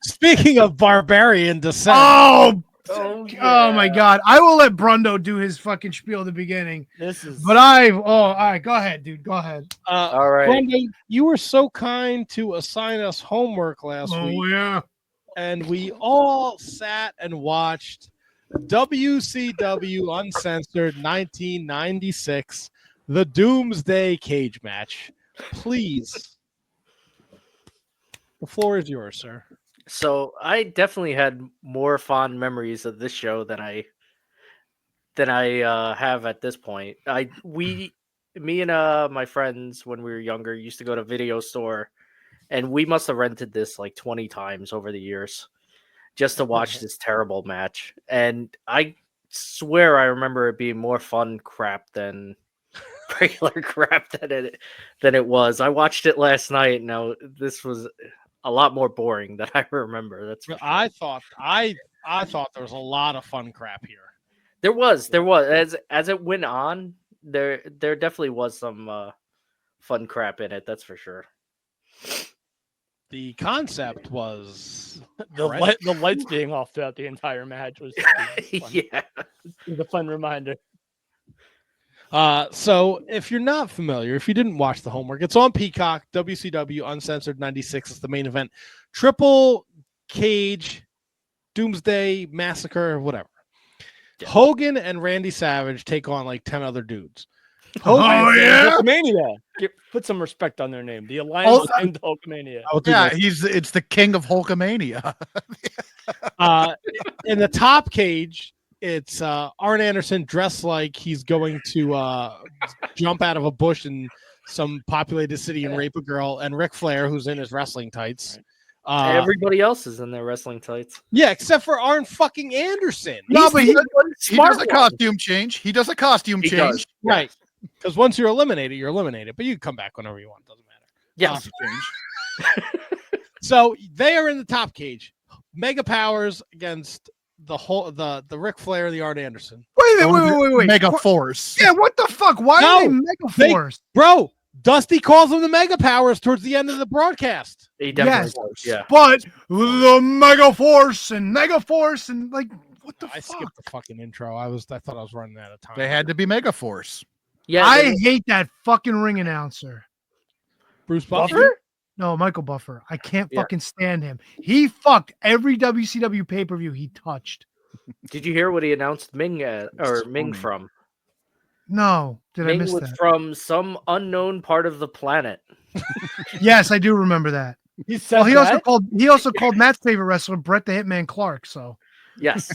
Speaking of Barbarian descent. Oh my God! I will let Brundo do his fucking spiel at the beginning. But all right, go ahead, dude. Go ahead. All right. Brundo, you were so kind to assign us homework last week. Oh yeah. And we all sat and watched WCW Uncensored 1996, the Doomsday Cage Match. Please, the floor is yours, sir. So I definitely had more fond memories of this show than I have at this point. Me and my friends when we were younger used to go to video store, and we must have rented this like 20 times over the years just to watch this terrible match. And I swear I remember it being more fun crap than regular crap than it was. I watched it last night. Now this was a lot more boring than I remember. That's for sure. I thought there was a lot of fun crap here. There was as it went on. There definitely was some fun crap in it. That's for sure. The concept was the lights being off throughout the entire match was fun. Yeah, it was a fun reminder. So if you're not familiar, if you didn't watch the homework, it's on Peacock. WCW Uncensored 96 is the main event. Triple Cage, Doomsday Massacre, whatever. Yeah. Hogan and Randy Savage take on like 10 other dudes. Hulkamania. Put some respect on their name. The Alliance named Hulkamania. Yeah, it's the king of Hulkamania. In the top cage, it's Arn Anderson dressed like he's going to jump out of a bush in some populated city and rape a girl, and Ric Flair, who's in his wrestling tights. Everybody else is in their wrestling tights. Yeah, except for Arn fucking Anderson. No, but he does a costume change. He does a costume change. Does. Right. Because once you're eliminated, you're eliminated. But you can come back whenever you want. Doesn't matter. Yeah. So they are in the top cage. Mega Powers against the Ric Flair, the Arn Anderson. Wait. Mega Force. Yeah, what the fuck? Why are they Mega Force? Bro, Dusty calls them the Mega Powers towards the end of the broadcast. He definitely does. Yeah. But the Mega Force and like what the fuck? I skipped the fucking intro. I thought I was running out of time. They had to be Mega Force. Yeah. I hate that fucking ring announcer. Bruce Buffer? No, Michael Buffer. I can't fucking stand him. He fucked every WCW pay-per-view he touched. Did you hear what he announced Meng from? No. Did Meng I miss was that? from some unknown part of the planet. Yes, I do remember that. He also called Matt's favorite wrestler Bret the Hitman Clark, so. Yes.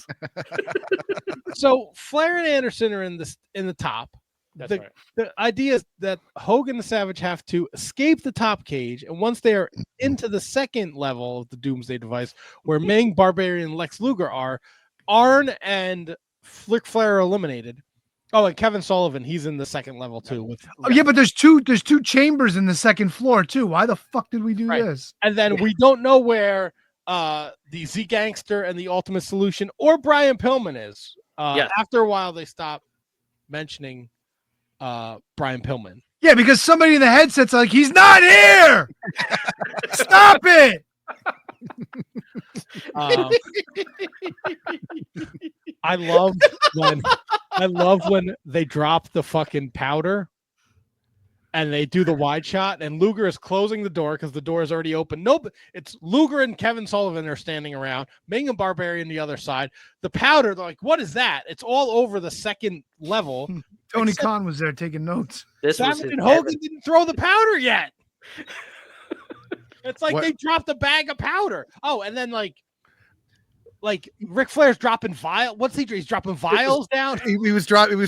So Flair and Anderson are in the top. That's right. The idea is that Hogan and Savage have to escape the top cage, and once they are into the second level of the Doomsday device, where Meng, Barbarian, and Lex Luger are, Arn and Ric Flair are eliminated. Oh, and Kevin Sullivan, he's in the second level too. But there's two chambers in the second floor too. Why the fuck did we do this? And then we don't know where the Z Gangster and the Ultimate Solution or Brian Pillman is. After a while, they stop mentioning Brian Pillman. Yeah, because somebody in the headset's like, he's not here. Stop it. I love when they drop the fucking powder and they do the wide shot, and Luger is closing the door because the door is already open. Nope, it's Luger and Kevin Sullivan are standing around, Meng and Barbarian the other side. The powder, they're like, what is that? It's all over the second level. Tony Khan was there taking notes. Savage and Hogan didn't throw the powder yet. It's like they dropped a bag of powder. Oh, and then like Ric Flair's dropping vials. What's he? He's dropping vials down. He was dropping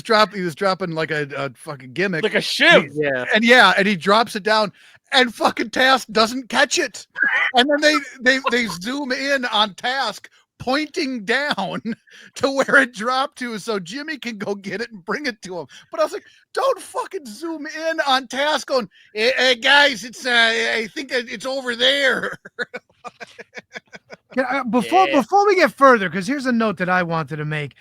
like a fucking gimmick, like a shiv. And he drops it down, and fucking Task doesn't catch it. And then they zoom in on Task pointing down to where it dropped to, so Jimmy can go get it and bring it to him. But I was like, don't fucking zoom in on Task going, hey guys, it's I think it's over there. Before we get further, because here's a note that I wanted to make.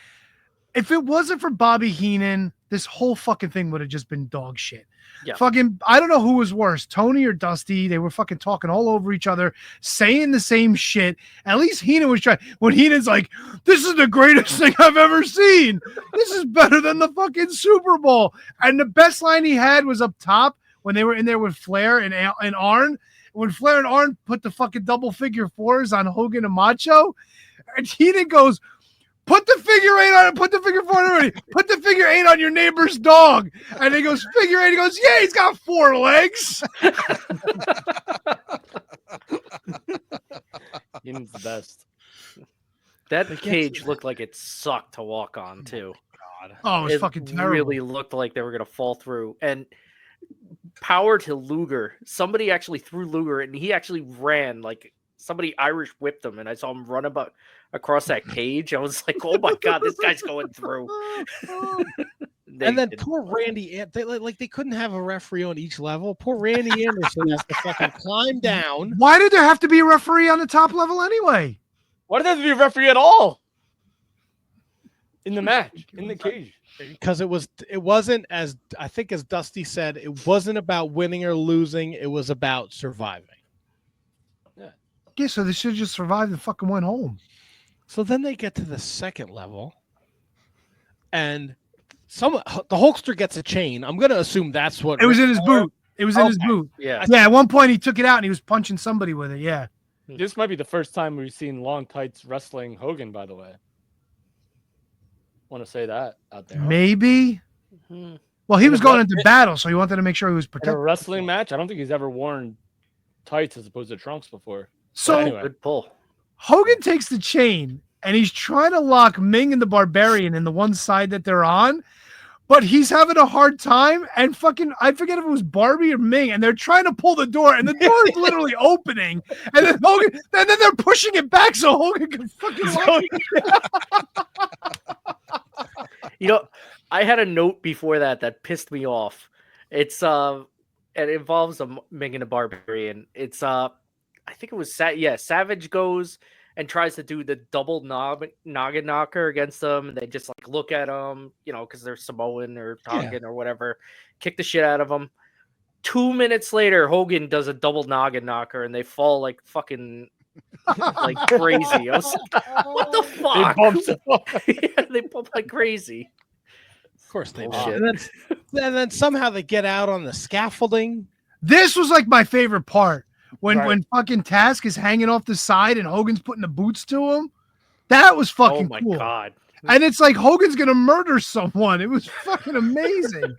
If it wasn't for Bobby Heenan this whole fucking thing would have just been dog shit. Yeah. Fucking, I don't know who was worse, Tony or Dusty. They were fucking talking all over each other, saying the same shit. At least Heenan was trying. When Heenan's like, "This is the greatest thing I've ever seen. This is better than the fucking Super Bowl." And the best line he had was up top when they were in there with Flair and Arn. When Flair and Arn put the fucking double figure fours on Hogan and Macho, and Heenan goes, "Put the figure eight on it. Put the figure four on it. Put the figure eight on your neighbor's dog." And he goes, "Figure eight." He goes, "Yeah, he's got 4 legs." Heenan's the best. That cage looked like it sucked to walk on too. Oh, it was fucking terrible. Really looked like they were gonna fall through. And power to Luger. Somebody actually threw Luger, and he actually ran like somebody Irish whipped him, and I saw him run about across that cage. I was like, "Oh my god, this guy's going through." And then poor Randy, they couldn't have a referee on each level. Poor Randy Anderson has to fucking climb down. Why did there have to be a referee on the top level anyway? Why did there have to be a referee at all in the match, in the cage? Because it wasn't, as I think, as Dusty said, it wasn't about winning or losing. It was about surviving. Yeah, so they should have just survived and fucking went home. So then they get to the second level, and the Hulkster gets a chain. I'm gonna assume that's what it was in his boot. It was in his boot. Yeah. Yeah. At one point, he took it out and he was punching somebody with it. Yeah. This might be the first time we've seen long tights wrestling Hogan, by the way. Want to say that out there? Maybe. Mhm. Well, he was going into battle, so he wanted to make sure he was In a protected. wrestling match, I don't think he's ever worn tights as opposed to trunks before. So anyway. Good pull. Hogan takes the chain and he's trying to lock Meng and the Barbarian in the one side that they're on, but he's having a hard time. And fucking, I forget if it was Barbie or Meng, and they're trying to pull the door, and the door is literally opening, and then Hogan, and then they're pushing it back so Hogan can fucking lock it. You know, I had a note before that pissed me off. It's it involves a Meng and a Barbarian. It's I think it was Savage goes and tries to do the double noggin knocker against them, and they just like look at him, you know, because they're Samoan or Tongan or whatever, kick the shit out of them. 2 minutes later, Hogan does a double noggin knocker, and they fall like fucking like crazy. I was like, what the fuck? They bump like crazy. Of course they did. And then somehow they get out on the scaffolding. This was like my favorite part. When fucking Task is hanging off the side and Hogan's putting the boots to him. That was fucking cool. Oh my god. And it's like Hogan's gonna murder someone. It was fucking amazing.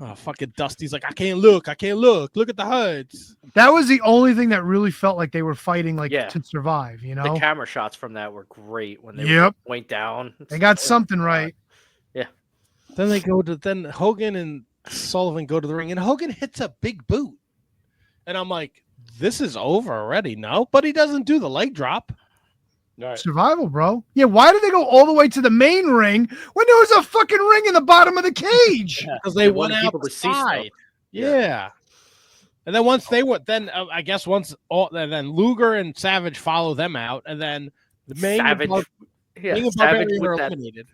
Oh, fucking Dusty's like, I can't look. Look at the HUDs. That was the only thing that really felt like they were fighting to survive, you know? The camera shots from that were great when they went down. They got something right. Yeah. Then Hogan and Sullivan go to the ring, and Hogan hits a big boot. And I'm like, this is over already, no? But he doesn't do the leg drop. Right. Survival, bro. Yeah, why did they go all the way to the main ring when there was a fucking ring in the bottom of the cage? Because they went outside. Yeah. And then once they went, then I guess then Luger and Savage follow them out, and then the main Savage are eliminated.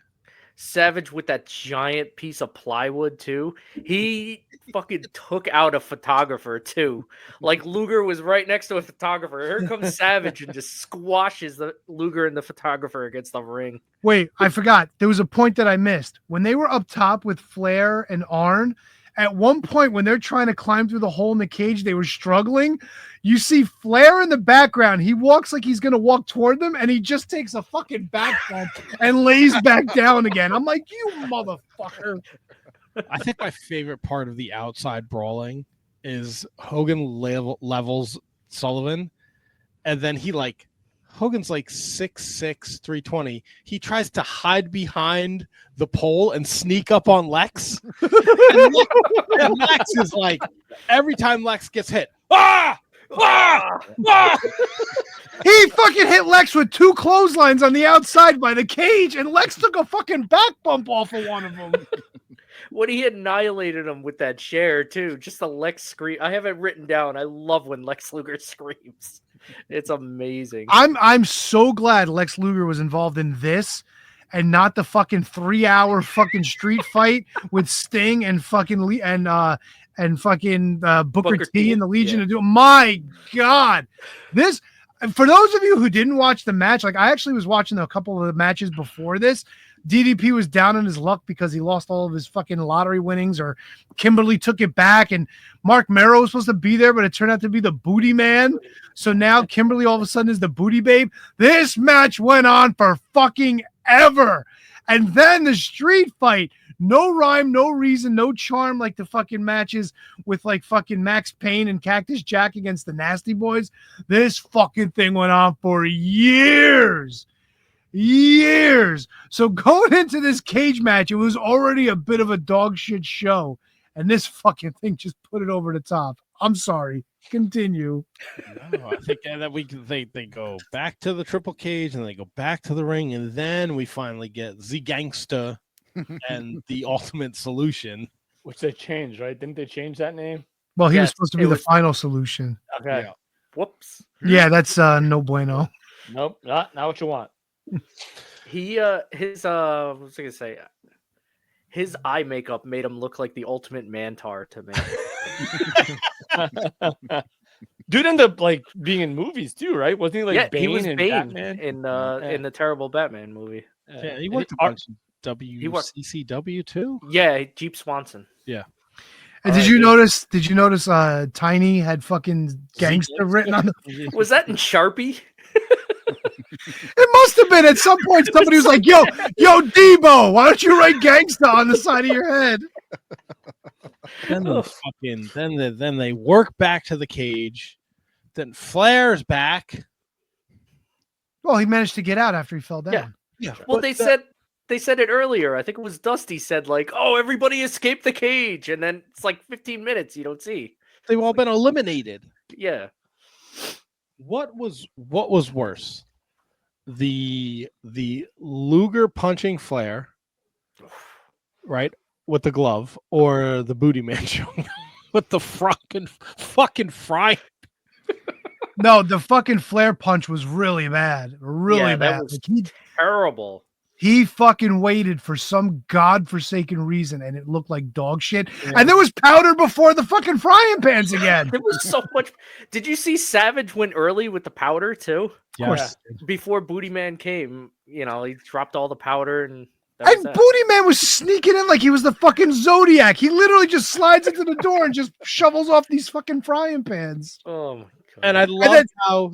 Savage with that giant piece of plywood too. He fucking took out a photographer too. Like Luger was right next to a photographer. Here comes Savage and just squashes the Luger and the photographer against the ring. Wait, I forgot. There was a point that I missed. When they were up top with Flair and Arn, at one point when they're trying to climb through the hole in the cage, they were struggling. You see Flair in the background. He walks like he's going to walk toward them, and he just takes a fucking back bump and lays back down again. I'm like, you motherfucker. I think my favorite part of the outside brawling is Hogan levels Sullivan, and then Hogan's like 6'6", 320. He tries to hide behind the pole and sneak up on Lex. and Lex is like, every time Lex gets hit, He fucking hit Lex with 2 clotheslines on the outside by the cage, and Lex took a fucking back bump off of one of them. When he annihilated him with that chair too, just a Lex scream. I have it written down. I love when Lex Luger screams. It's amazing. I'm so glad Lex Luger was involved in this and not the fucking 3-hour fucking street fight with Sting and fucking Booker T and the Legion of Doom. My God, this. For those of you who didn't watch the match, like I actually was watching a couple of the matches before this. DDP was down on his luck because he lost all of his fucking lottery winnings, or Kimberly took it back, and Mark Merrow was supposed to be there, but it turned out to be the booty man. So now Kimberly all of a sudden is the booty babe. This match went on for fucking ever. And then the street fight, no rhyme, no reason, no charm, like the fucking matches with like fucking Max Payne and Cactus Jack against the Nasty Boys. This fucking thing went on for years. So going into this cage match, it was already a bit of a dog shit show. And this fucking thing just put it over the top. I'm sorry. Continue. No, I think that they go back to the triple cage and they go back to the ring, and then we finally get Z Gangsta and the Ultimate Solution, which they changed, right? Didn't they change that name? Well, he was supposed to be the final solution. Okay. Yeah. Whoops. Yeah, that's no bueno. Nope, not what you want. He what was I gonna say? His eye makeup made him look like the ultimate Mantar to me. Dude ended up like being in movies too, right? Wasn't he like Bane he was in Bane Batman? in the terrible Batman movie. Yeah, he worked a bunch of WCCW too. Yeah, Jeep Swanson. Yeah. And did you notice Tiny had fucking gangster written on the Was that in Sharpie? It must have been at some point. Somebody was like, yo, Debo, why don't you write gangsta on the side of your head? Then they work back to the cage. Then Flair's back. Well, he managed to get out after he fell down. Yeah. Well, they said it earlier. I think it was Dusty said like, "Oh, everybody escaped the cage," and then it's like 15 minutes you don't see. They've all been eliminated. Yeah. What was worse? The Luger punching Flair, right, with the glove, or the booty man showing up with the fucking frying? No, the fucking Flair punch was really bad. Really bad. That was terrible. He fucking waited for some godforsaken reason, and it looked like dog shit. Yeah. And there was powder before the fucking frying pans again. There was so much. Did you see Savage went early with the powder too? Of course. Before Booty Man came, he dropped all the powder and. Booty Man was sneaking in like he was the fucking Zodiac. He literally just slides into the door and just shovels off these fucking frying pans. Oh my god! And I love how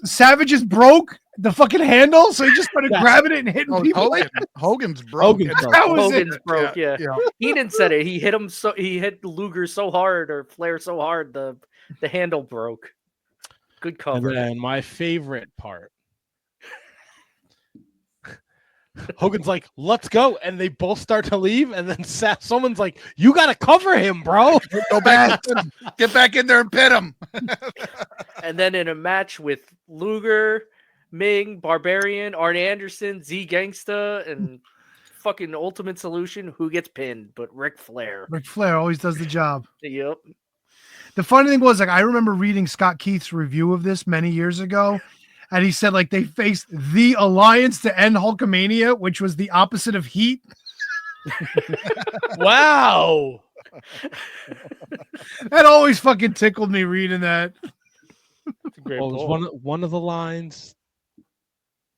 Savage is broke the fucking handle, so he just started grabbing it and hitting people. Hogan's broke. Hogan's broke. Yeah. Heenan said it. He hit Luger so hard, or Flair so hard, the handle broke. Good cover. And then my favorite part. Hogan's like, "Let's go," and they both start to leave, and then someone's like, "You got to cover him, bro. Go back, get back in there and pit him." And then in a match with Luger, Meng, Barbarian, Arn Anderson, Z Gangsta, and fucking Ultimate Solution, who gets pinned? But Ric Flair. Ric Flair always does the job. Yep. The funny thing was, like, I remember reading Scott Keith's review of this many years ago. And he said, like, they faced the Alliance to end Hulkamania, which was the opposite of Heat. Wow. That always fucking tickled me reading that. Great Well, it was one of the lines.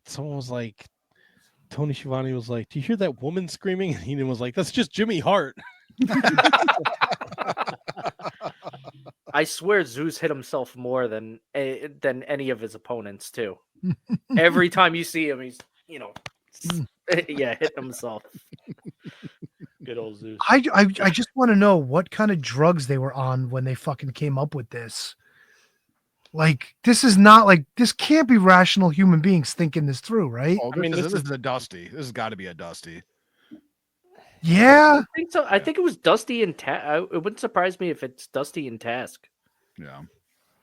Someone was like, Tony Schiavone was like, "Do you hear that woman screaming?" And Heenan was like, "That's just Jimmy Hart." I swear Zeus hit himself more than any of his opponents too. Every time you see him, he's hitting himself. Good old Zeus. I just want to know what kind of drugs they were on when they fucking came up with this. Like, this is not like, this can't be rational human beings thinking this through, right? Oh, this is a Dusty. This has got to be a Dusty. Yeah, I think so. I think it was Dusty and it wouldn't surprise me if it's Dusty and Task. Yeah.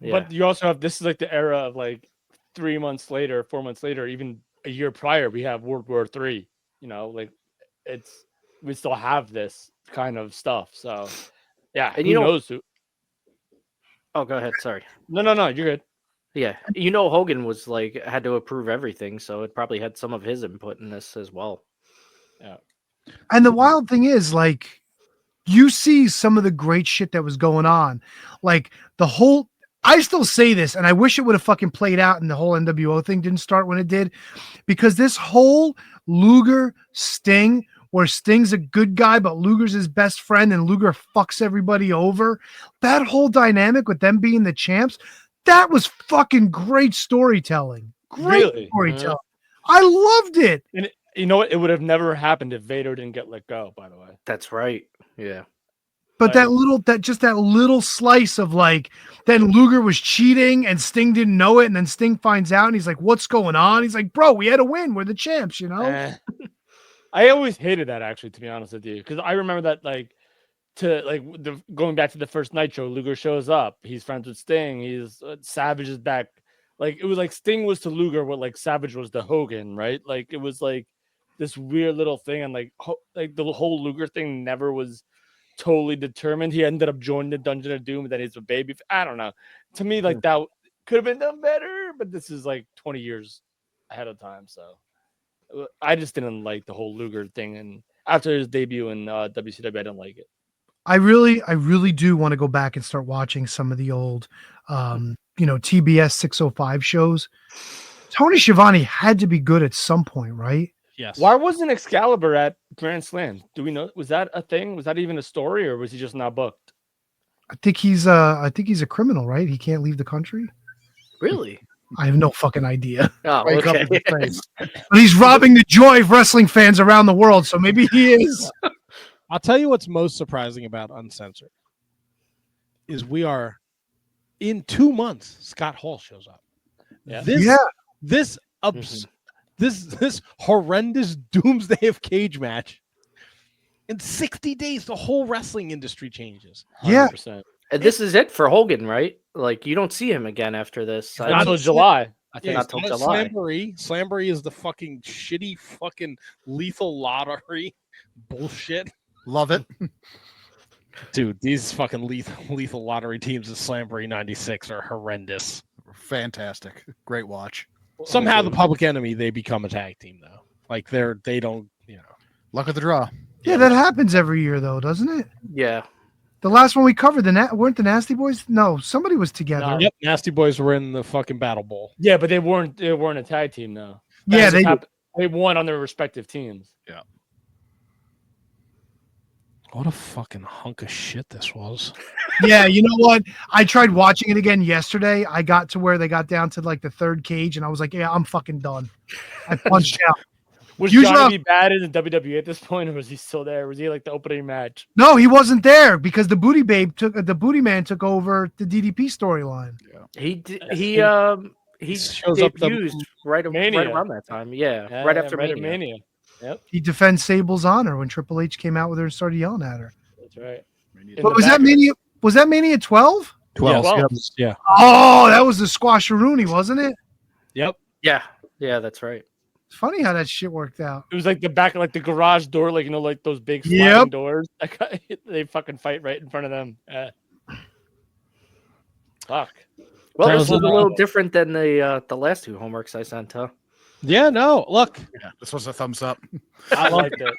But you also have, this is like the era of like 3 months later, 4 months later, even a year prior, we have World War III. Like we still have this kind of stuff. So yeah, and who knows who? Oh, go ahead. Sorry. No, you're good. Yeah, you know, Hogan was like had to approve everything, so it probably had some of his input in this as well. And the wild thing is, like, you see some of the great shit that was going on. Like the whole, I still say this, and I wish it would have fucking played out and the whole NWO thing didn't start when it did, because this whole Luger Sting, where Sting's a good guy, but Luger's his best friend and Luger fucks everybody over, that whole dynamic with them being the champs, that was fucking great storytelling. Great Really? storytelling. I loved it. And you know what? It would have never happened if Vader didn't get let go, by the way. That's right. Yeah. But that little slice of like, then Luger was cheating and Sting didn't know it, and then Sting finds out and he's like, "What's going on?" He's like, "Bro, we had a win. We're the champs, you know." I always hated that, actually, to be honest with you, because I remember that going back to the first Nitro, Luger shows up. He's friends with Sting. He's Savage is back. Like it was like Sting was to Luger what like Savage was to Hogan, right? Like it was like this weird little thing, and like the whole Luger thing never was totally determined. He ended up joining the Dungeon of Doom, and then he's a baby. I don't know. To me, like that could have been done better, but this is like 20 years ahead of time, so I just didn't like the whole Luger thing. And after his debut in WCW, I didn't like it. I really do want to go back and start watching some of the old, TBS 605 shows. Tony Schiavone had to be good at some point, right? Yes. Why wasn't Excalibur at Grand Slam? Do we know? Was that a thing? Was that even a story, or was he just not booked? I think he's a criminal, right? He can't leave the country. Really? I have no fucking idea. Oh, Wake up okay. in the face. But he's robbing the joy of wrestling fans around the world, so maybe he is. I'll tell you what's most surprising about Uncensored is we are in 2 months. Scott Hall shows up. Yeah. This horrendous Doomsday of Cage match. In 60 days, the whole wrestling industry changes. 100%. And this is it for Hogan, right? Like you don't see him again after this. Not until July. I think. Yeah, not till July. Slamboree is the fucking shitty fucking lethal lottery bullshit. Love it. Dude, these fucking lethal lottery teams in Slamboree 96 are horrendous. Fantastic. Great watch. Somehow the Public Enemy, they become a tag team though. Like they don't. Luck of the draw. Yeah, that happens every year though, doesn't it? Yeah. The last one we covered, weren't the Nasty Boys? No, somebody was together. No. Yep, Nasty Boys were in the fucking Battle Bowl. Yeah, but they weren't a tag team though. Yeah, They won on their respective teams. Yeah. What a fucking hunk of shit this was. Yeah, you know what? I tried watching it again yesterday. I got to where they got down to like the third cage, and I was like, "Yeah, I'm fucking done." I punched out. Was Usually- Johnny B. bad in the WWE at this point, or was he still there? Was he like the opening match? No, he wasn't there because the Booty Man took over the DDP storyline. He shows up debuted right Mania. around that time. Yeah, right after right at Mania. Yep, He defends Sable's honor when Triple H came out with her and started yelling at her. that's right. But was that Mania? Was that Mania 12? 12. Yeah, Yep. Yeah. Oh, that was the Squasharoonie, wasn't it? Yep. Yeah, that's right. It's funny how that shit worked out. It was like the back, like the garage door, like like those big sliding Yep. doors. They fucking fight right in front of them. Fuck. Well, That this was was a a- little different than the last two homeworks I sent, huh? Yeah, no, look. Yeah, this was a thumbs up. I liked it.